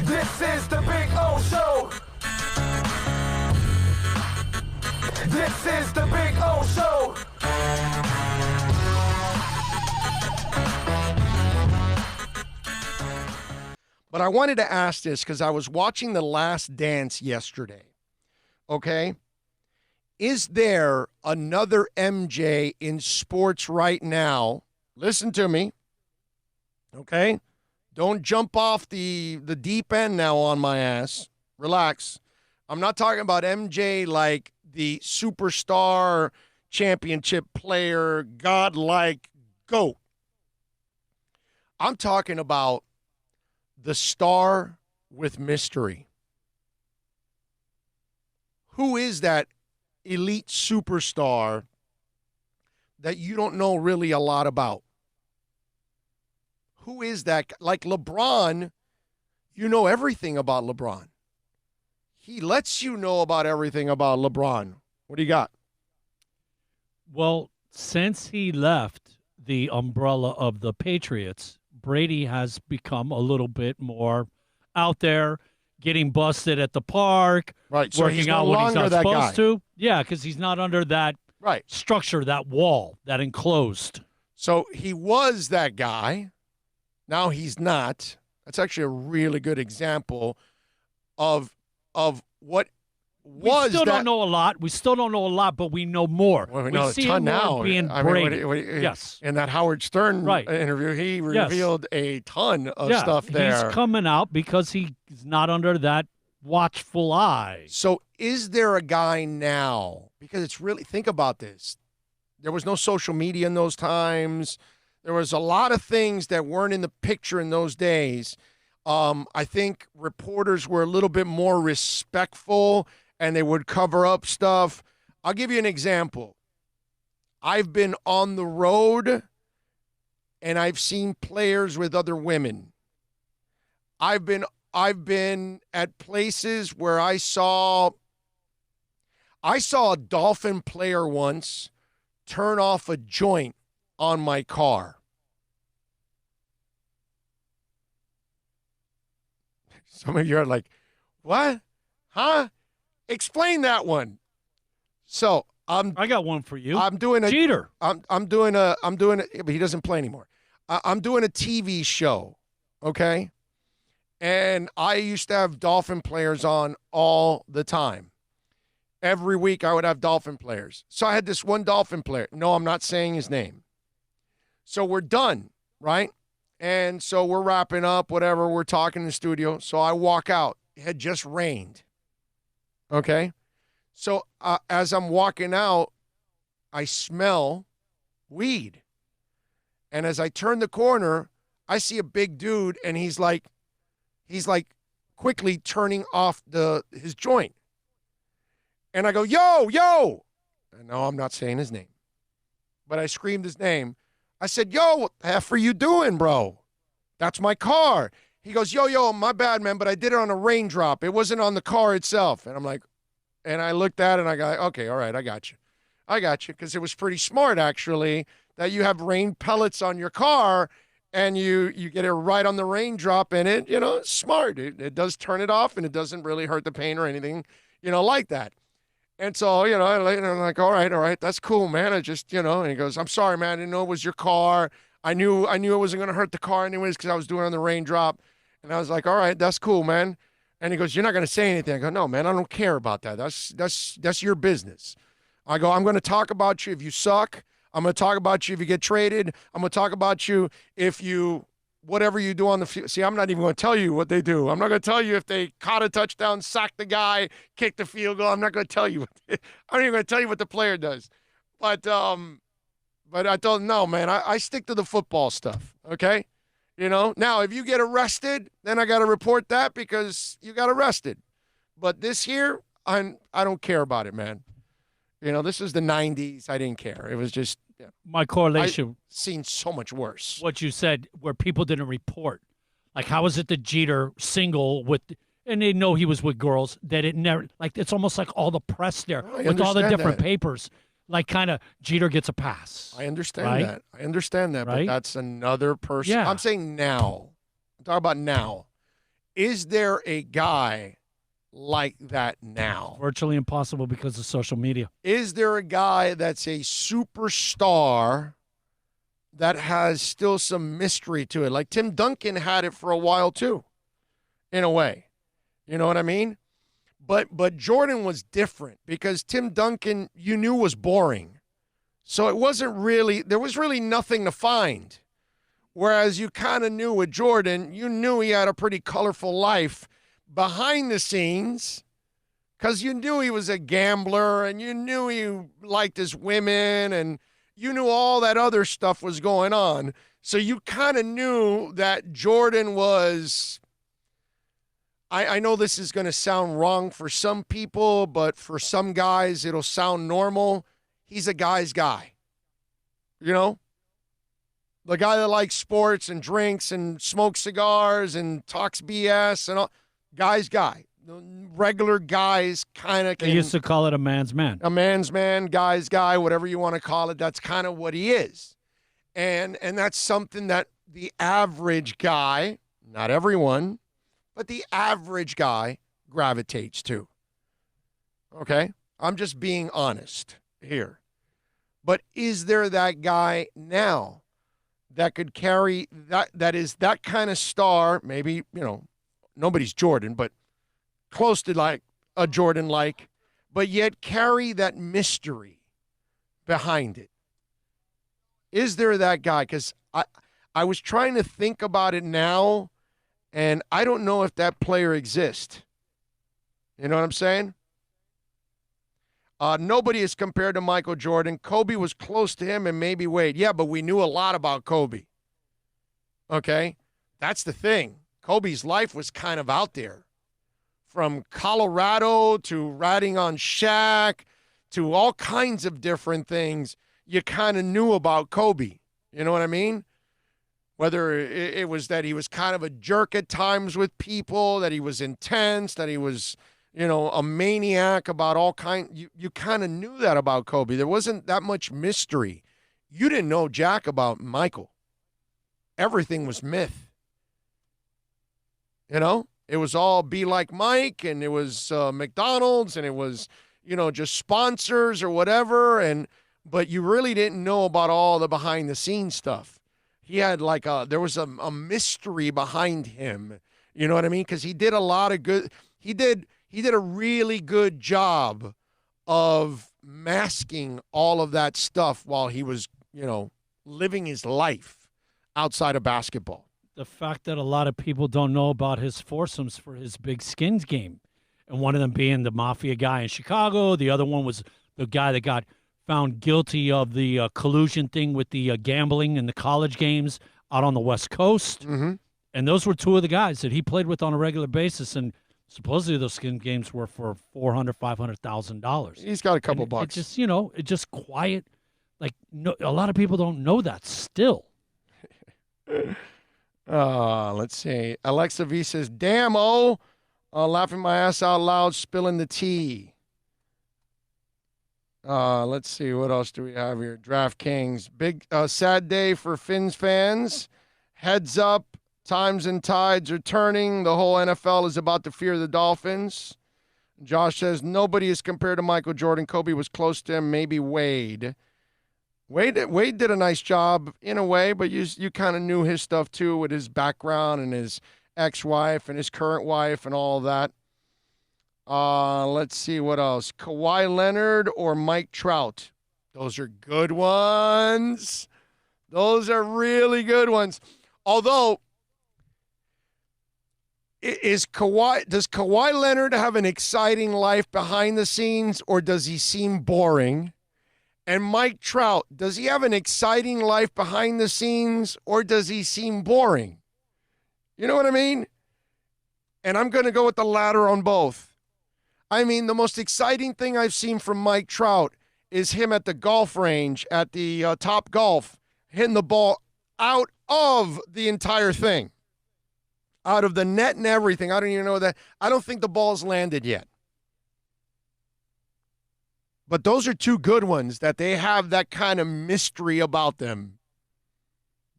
This is the Big O Show. This is the Big O Show. But I wanted to ask this because I was watching The Last Dance yesterday. Okay? Is there another MJ in sports right now? Listen to me. Okay? Don't jump off the deep end now on my ass. Relax. I'm not talking about MJ like the superstar, championship player, godlike GOAT. I'm talking about the star with mystery. Who is that elite superstar that you don't know really a lot about? Who is that? Like LeBron, you know everything about LeBron. He lets you know about everything about LeBron. What do you got? Well, since he left the umbrella of the Patriots, Brady has become a little bit more out there, getting busted at the park, right? So working he's out no when he's not that supposed guy. to. Yeah, because he's not under that structure, that wall, that enclosed. So he was that guy. Now he's not. That's actually a really good example of what was. We still don't know a lot. We still don't know a lot, but we know more. Well, we know a see ton him more now. being I Brady. mean, Yes. In that Howard Stern Right. interview, he revealed a ton of Yeah, stuff there. He's coming out because he's not under that watchful eye. So is there a guy now? Because it's really, think about this. There was no social media in those times. There was a lot of things that weren't in the picture in those days. I think reporters were a little bit more respectful and they would cover up stuff. I'll give you an example. I've been on the road and I've seen players with other women. I've been at places where I saw a Dolphin player once turn off a joint on my car. Some of you are like, what? Huh? Explain that one. So I got one for you. I'm doing a Jeter. I'm doing a but he doesn't play anymore. I'm doing a TV show, okay? And I used to have Dolphin players on all the time. Every week I would have Dolphin players. So I had this one Dolphin player. No, I'm not saying his name. So we're done, right? And so we're wrapping up, whatever. We're talking in the studio. So I walk out. It had just rained. Okay? So as I'm walking out, I smell weed. And as I turn the corner, I see a big dude, and he's like quickly turning off his joint. And I go, yo, yo. And no, I'm not saying his name. But I screamed his name. I said, yo, what the F are you doing, bro? That's my car. He goes, yo, my bad, man, but I did it on a raindrop. It wasn't on the car itself. And I'm like, and I looked at it and I go, okay, all right, I got you. Because it was pretty smart, actually, that you have rain pellets on your car and you get it right on the raindrop and it, it's smart. It does turn it off and it doesn't really hurt the paint or anything, like that. And so, I'm like, all right, that's cool, man. I just, and he goes, I'm sorry, man. I didn't know it was your car. I knew it wasn't going to hurt the car anyways because I was doing it on the raindrop. And I was like, all right, that's cool, man. And he goes, you're not going to say anything. I go, no, man, I don't care about that. That's your business. I go, I'm going to talk about you if you suck. I'm going to talk about you if you get traded. I'm going to talk about you if you whatever you do on the field. See, I'm not even going to tell you what they do. I'm not going to tell you if they caught a touchdown, sacked the guy, kicked the field goal. I'm not going to tell you. I'm not even going to tell you what the player does. But I told him, no, man, I stick to the football stuff, okay? Now, if you get arrested, then I got to report that because you got arrested. But this here, I don't care about it, man. This is the 90s. I didn't care. It was just my correlation. I've seen so much worse. What you said, where people didn't report. Like, how is it the Jeter single with, and they know he was with girls, that it never, like, it's almost like all the press there with all the different papers. Like, kind of, Jeter gets a pass. I understand right? that. I understand that, right? but that's another person. Yeah. I'm saying now. I'm talking about now. Is there a guy like that now? Virtually impossible because of social media. Is there a guy that's a superstar that has still some mystery to it? Like Tim Duncan had it for a while too, in a way. You know what I mean? But Jordan was different because Tim Duncan, you knew, was boring. So it wasn't really, there was really nothing to find. Whereas you kind of knew with Jordan, you knew he had a pretty colorful life behind the scenes because you knew he was a gambler and you knew he liked his women and you knew all that other stuff was going on. So you kind of knew that Jordan was, I know this is going to sound wrong for some people, but for some guys it'll sound normal. He's a guy's guy. You know? The guy that likes sports and drinks and smokes cigars and talks BS and all. Guy's guy. Regular guys kind of can. They used to call it a man's man. A man's man, guy's guy, whatever you want to call it. That's kind of what he is. And that's something that the average guy, not everyone, but the average guy gravitates to. Okay? I'm just being honest here. But is there that guy now that could carry that is that kind of star, maybe, nobody's Jordan, but close to like a Jordan-like, but yet carry that mystery behind it? Is there that guy? Because I was trying to think about it now, and I don't know if that player exists. You know what I'm saying? Nobody is compared to Michael Jordan. Kobe was close to him and maybe Wade. Yeah, but we knew a lot about Kobe. Okay? That's the thing. Kobe's life was kind of out there. From Colorado to ratting on Shaq to all kinds of different things, you kind of knew about Kobe. You know what I mean? Whether it was that he was kind of a jerk at times with people, that he was intense, that he was, a maniac about all kinds. You kind of knew that about Kobe. There wasn't that much mystery. You didn't know jack about Michael. Everything was myth. It was all be like Mike, and it was McDonald's, and it was, just sponsors or whatever. But you really didn't know about all the behind the scenes stuff. He had there was a mystery behind him. You know what I mean? Because he did a lot of good. He did a really good job of masking all of that stuff while he was, living his life outside of basketball. The fact that a lot of people don't know about his foursomes for his big skins game, and one of them being the mafia guy in Chicago. The other one was the guy that got found guilty of the collusion thing with the gambling in the college games out on the West Coast. Mm-hmm. And those were two of the guys that he played with on a regular basis. And supposedly those skin games were for $400,000, $500,000. He's got a couple bucks. It's just quiet. Like, no, a lot of people don't know that still. Let's see. Alexa V says, damn, laughing my ass out loud, spilling the tea. Let's see. What else do we have here? DraftKings. Big sad day for Finns fans. Heads up. Times and tides are turning. The whole NFL is about to fear the Dolphins. Josh says, nobody is compared to Michael Jordan. Kobe was close to him. Maybe Wade. Wade did a nice job in a way, but you kind of knew his stuff too with his background and his ex-wife and his current wife and all that. Let's see what else. Kawhi Leonard or Mike Trout? Those are good ones. Those are really good ones. Although, does Kawhi Leonard have an exciting life behind the scenes, or does he seem boring? And Mike Trout, does he have an exciting life behind the scenes, or does he seem boring? You know what I mean? And I'm going to go with the latter on both. I mean, the most exciting thing I've seen from Mike Trout is him at the golf range at the Top Golf, hitting the ball out of the entire thing, out of the net and everything. I don't even know that. I don't think the ball's landed yet. But those are two good ones that they have that kind of mystery about them.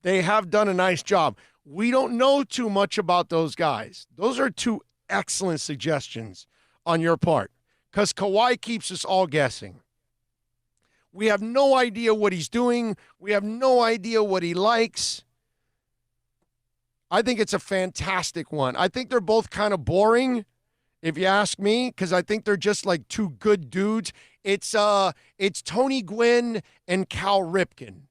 They have done a nice job. We don't know too much about those guys. Those are two excellent suggestions on your part because Kawhi keeps us all guessing. We have no idea what he's doing. We have no idea what he likes. I think it's a fantastic one. I think they're both kind of boring, if you ask me, because I think they're just like two good dudes. It's Tony Gwynn and Cal Ripken.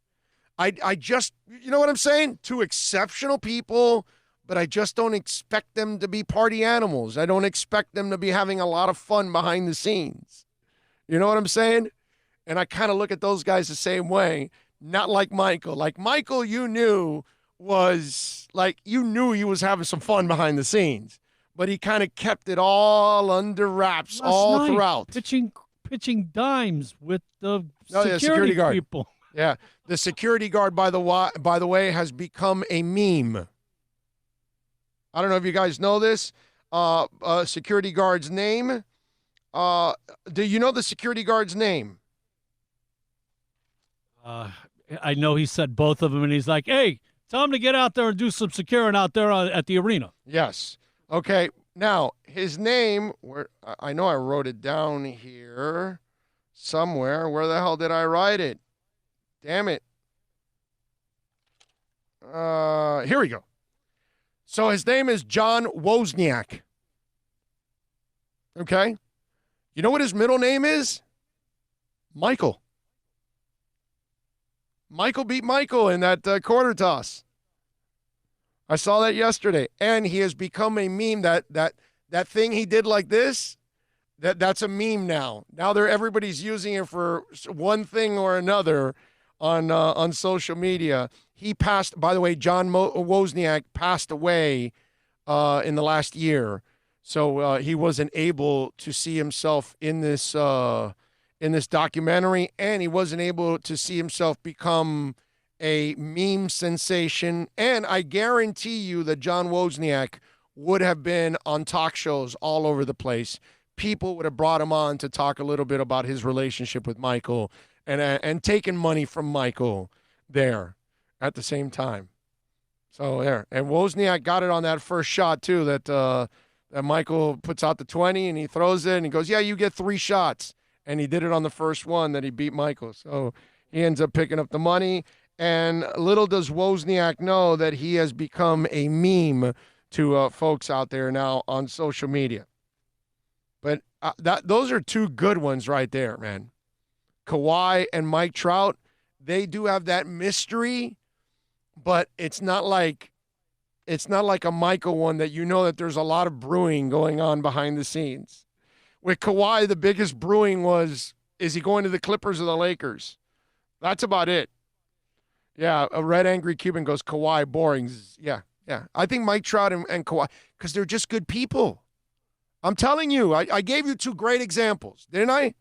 I just, you know what I'm saying? Two exceptional people, but I just don't expect them to be party animals. I don't expect them to be having a lot of fun behind the scenes. You know what I'm saying? And I kind of look at those guys the same way, not like Michael. Like Michael, you knew he was having some fun behind the scenes, but he kind of kept it all under wraps throughout. Pitching dimes with the security guard people. Yeah, the security guard, by the way, has become a meme. I don't know if you guys know this. Security guard's name. Do you know the security guard's name? I know he said both of them, and he's like, "Hey, tell him to get out there and do some securing out there at the arena." Yes. Okay. Now his name. I know I wrote it down here somewhere. Where the hell did I write it? Damn it. Here we go. So his name is John Wozniak. Okay. You know what his middle name is? Michael. Michael beat Michael in that quarter toss. I saw that yesterday. And he has become a meme. That thing he did like this, that's a meme now. Now everybody's using it for one thing or another on social media. He passed, by the way, John Wozniak passed away in the last year. So he wasn't able to see himself in this documentary, and he wasn't able to see himself become a meme sensation. And I guarantee you that John Wozniak would have been on talk shows all over the place. People would have brought him on to talk a little bit about his relationship with Michael and taken money from Michael there at the same time. So there. And Wozniak got it on that first shot, too, that Michael puts out the 20 and he throws it and he goes, yeah, you get 3 shots. And he did it on the first one that he beat Michael. So he ends up picking up the money. And little does Wozniak know that he has become a meme to folks out there now on social media. But those are 2 good ones right there, man. Kawhi and Mike Trout, they do have that mystery, but it's not like a Michael one that you know that there's a lot of brewing going on behind the scenes. With Kawhi, the biggest brewing was, is he going to the Clippers or the Lakers? That's about it. Yeah, a red angry Cuban goes, Kawhi, boring. Yeah. I think Mike Trout and Kawhi, because they're just good people. I'm telling you, I gave you 2 great examples, didn't I?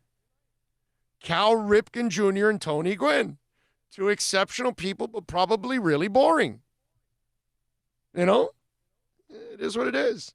Cal Ripken Jr. and Tony Gwynn. 2 exceptional people, but probably really boring. You know? It is what it is.